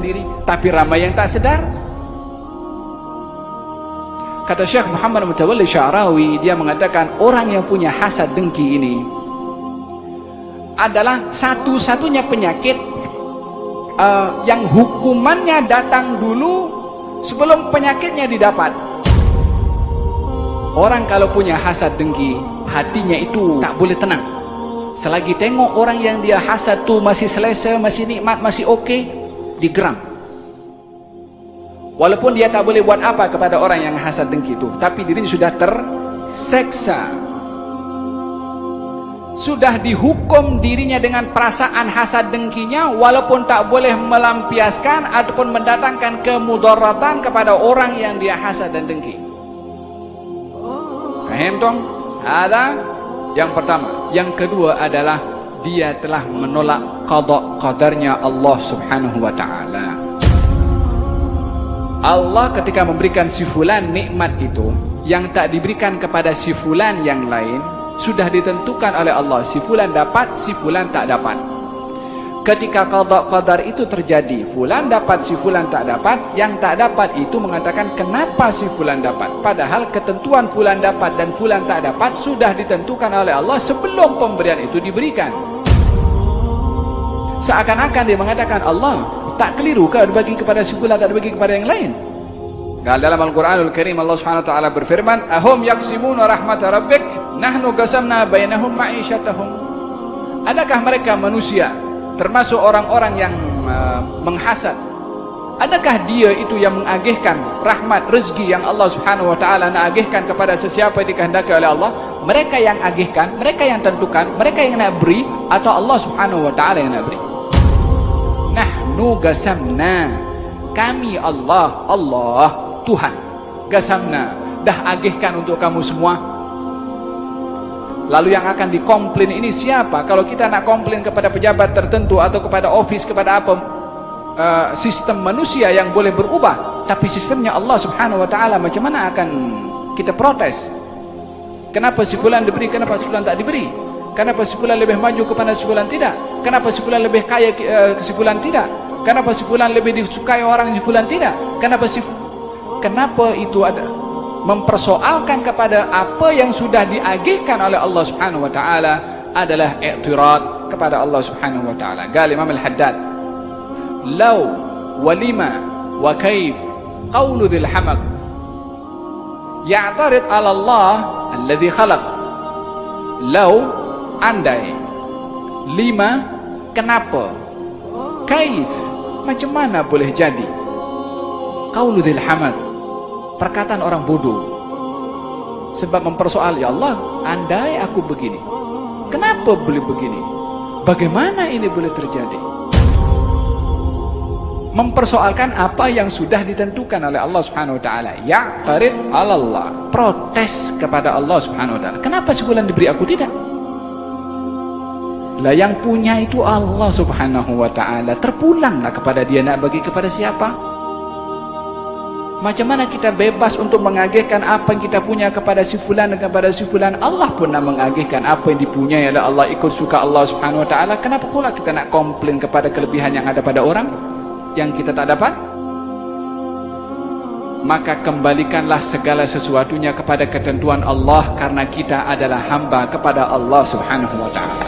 sendiri, tapi ramai yang tak sedar. Kata Syekh Muhammad Mutawalli Sya'rawi, dia mengatakan orang yang punya hasad dengki ini adalah satu-satunya penyakit yang hukumannya datang dulu sebelum penyakitnya didapat. Orang kalau punya hasad dengki, hatinya itu tak boleh tenang. Selagi tengok orang yang dia hasad tu masih selesa, masih nikmat, masih okey, digeram. Walaupun dia tak boleh buat apa kepada orang yang hasad dengki itu, tapi dirinya sudah terseksa, sudah dihukum dirinya dengan perasaan hasad dengkinya, walaupun tak boleh melampiaskan ataupun mendatangkan kemudaratan kepada orang yang dia hasad dan dengki. Faham tong? Ada yang pertama. Yang kedua adalah dia telah menolak qada qadarnya Allah Subhanahu wa taala. Allah ketika memberikan si fulan nikmat itu yang tak diberikan kepada si fulan yang lain, sudah ditentukan oleh Allah, si fulan dapat, si fulan tak dapat. Ketika qada qadar itu terjadi, fulan dapat, si fulan tak dapat, yang tak dapat itu mengatakan kenapa si fulan dapat, padahal ketentuan fulan dapat dan fulan tak dapat sudah ditentukan oleh Allah sebelum pemberian itu diberikan. Seakan-akan dia mengatakan Allah tak keliru ke bagi kepada si fulan, tak bagi kepada yang lain. Dalam Al-Quranul Karim Allah Subhanahu wa taala berfirman, ahum yaksimuna rahmat rabbik nahnu qasamna bainahum ma'isyatahum. Adakah mereka manusia termasuk orang-orang yang menghasad, adakah dia itu yang mengagihkan rahmat rezeki yang Allah Subhanahu wa taala nak agihkan kepada sesiapa yang dikehendaki oleh Allah? Mereka yang agihkan, mereka yang tentukan, mereka yang nak beri, atau Allah Subhanahu wa taala yang nak beri? Nahnu qasamna, kami Allah Tuhan, qasamna, dah agihkan untuk kamu semua. Lalu yang akan dikomplain ini siapa? Kalau kita nak komplain kepada pejabat tertentu atau kepada office, kepada apa, sistem manusia yang boleh berubah, tapi sistemnya Allah Subhanahu wa taala, macam mana akan kita protes? Kenapa si fulan diberi, kenapa si fulan tak diberi? Kenapa si fulan lebih maju kepada si fulan tidak? Kenapa si fulan lebih kaya si fulan tidak? Kenapa si fulan lebih disukai orang, si fulan tidak? Kenapa itu ada? Mempersoalkan kepada apa yang sudah diagihkan oleh Allah Subhanahu wa taala adalah i'tirad kepada Allah Subhanahu wa taala. Qala Imam Al-Haddad, law wa lima wa kaif qawlu dhil hamaq ya'tarid 'ala Allah alladhi khalaq. Law, andai, lima, kenapa, kaif, macam mana boleh jadi, qaulu dzil hamad, perkataan orang bodoh. Sebab mempersoal, ya Allah, andai aku begini, kenapa boleh begini, bagaimana ini boleh terjadi? Mempersoalkan apa yang sudah ditentukan oleh Allah Subhanahu wa taala. Ya'tarid 'ala Allah, protes kepada Allah Subhanahu wa taala. Kenapa sebulan diberi aku tidak? Lah yang punya itu Allah Subhanahu wa taala, terpulanglah kepada dia nak bagi kepada siapa. Macam mana kita bebas untuk mengagihkan apa yang kita punya kepada si fulan dan kepada si fulan? Allah pun nak mengagihkan apa yang dipunyai oleh Allah, ikut suka Allah Subhanahu wa taala. Kenapa pula kita nak komplain kepada kelebihan yang ada pada orang yang kita tak dapat? Maka kembalikanlah segala sesuatunya kepada ketentuan Allah, karena kita adalah hamba kepada Allah Subhanahu wa taala.